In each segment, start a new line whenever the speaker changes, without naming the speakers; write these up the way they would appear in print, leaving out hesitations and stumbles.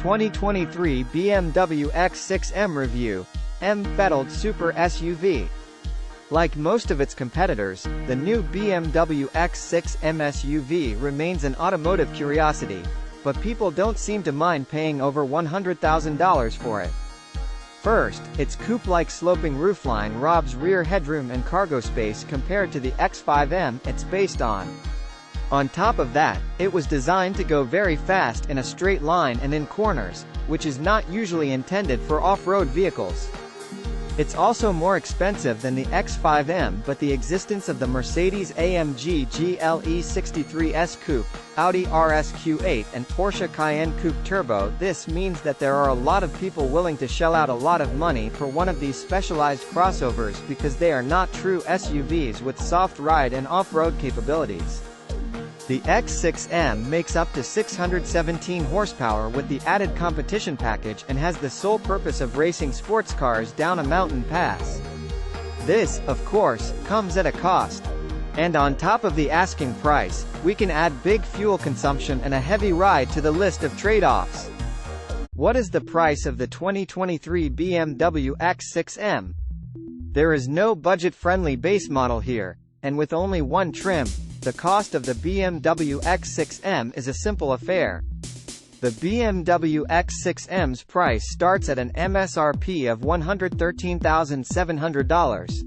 2023 BMW X6 M Review, M-Fettled Super SUV. Like most of its competitors, the new BMW X6 M SUV remains an automotive curiosity, but people don't seem to mind paying over $100,000 for it. First, its coupe-like sloping roofline robs rear headroom and cargo space compared to the X5 it's based on. On top of that, it was designed to go very fast in a straight line and in corners, which is not usually intended for off-road vehicles. It's also more expensive than the X5 but the existence of the Mercedes-AMG GLE 63 S Coupe, Audi RSQ8 and Porsche Cayenne Coupe Turbo. This means that there are a lot of people willing to shell out a lot of money for one of these specialized crossovers because they are not true SUVs with soft ride and off-road capabilities. The X6 M makes up to 617 horsepower with the added competition package and has the sole purpose of racing sports cars down a mountain pass. This, of course, comes at a cost. And on top of the asking price, we can add big fuel consumption and a heavy ride to the list of trade-offs. What is the price of the 2023 BMW X6 M? There is no budget-friendly base model here, and with only one trim, the cost of the BMW X6 M is a simple affair. The BMW X6 M's price starts at an MSRP of $113,700.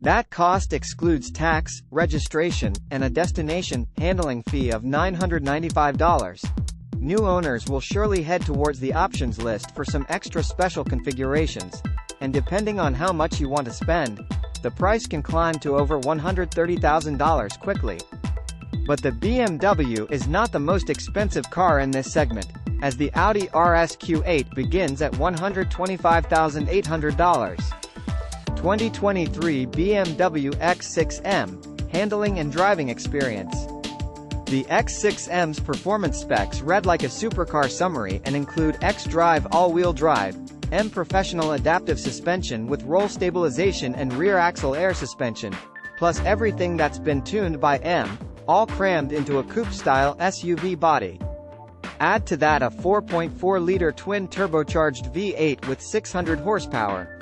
That cost excludes tax, registration, and a destination handling fee of $995. New owners will surely head towards the options list for some extra special configurations, and depending on how much you want to spend, the price can climb to over $130,000 quickly. But the BMW is not the most expensive car in this segment, as the Audi RSQ8 begins at $125,800. 2023 BMW X6 M, handling and driving experience. The X6 M's performance specs read like a supercar summary and include X-Drive all-wheel drive, M Professional adaptive suspension with roll stabilization and rear axle air suspension, plus everything that's been tuned by M, all crammed into a coupe-style SUV body. Add to that a 4.4-liter twin-turbocharged V8 with 600 horsepower.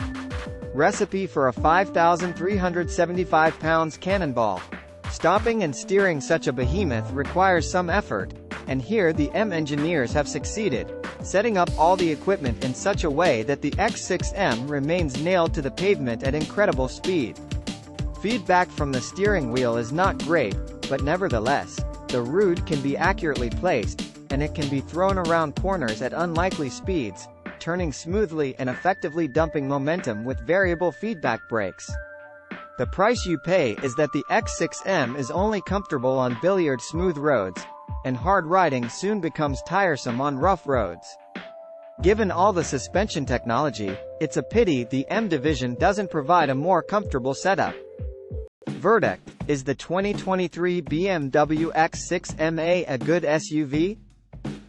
Recipe for a 5,375 pounds cannonball. Stopping and steering such a behemoth requires some effort, and here the M engineers have succeeded, setting up all the equipment in such a way that the X6 M remains nailed to the pavement at incredible speed. Feedback from the steering wheel is not great, but nevertheless, the rood can be accurately placed, and it can be thrown around corners at unlikely speeds, turning smoothly and effectively dumping momentum with variable feedback brakes. The price you pay is that the X6 M is only comfortable on billiard-smooth roads, and hard riding soon becomes tiresome on rough roads. Given all the suspension technology, it's a pity the M division doesn't provide a more comfortable setup. Verdict: is the 2023 BMW X6 MA a good SUV?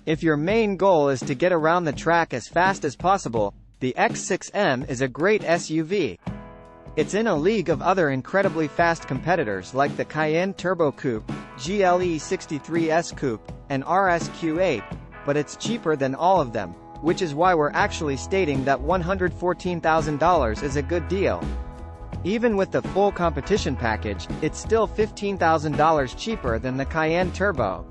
If your main goal is to get around the track as fast as possible, the X6 M is a great SUV. It's in a league of other incredibly fast competitors like the Cayenne Turbo Coupe, GLE 63 S Coupe, and RSQ8, but it's cheaper than all of them, which is why we're actually stating that $114,000 is a good deal. Even with the full competition package, it's still $15,000 cheaper than the Cayenne Turbo.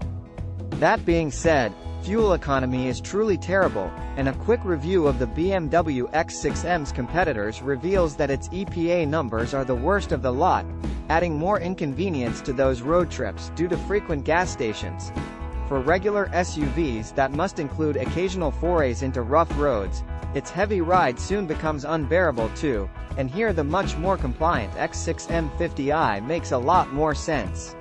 That being said, fuel economy is truly terrible, and a quick review of the BMW X6 M's competitors reveals that its EPA numbers are the worst of the lot, adding more inconvenience to those road trips due to frequent gas stations. For regular SUVs that must include occasional forays into rough roads, its heavy ride soon becomes unbearable too, and here the much more compliant X6 M50i makes a lot more sense.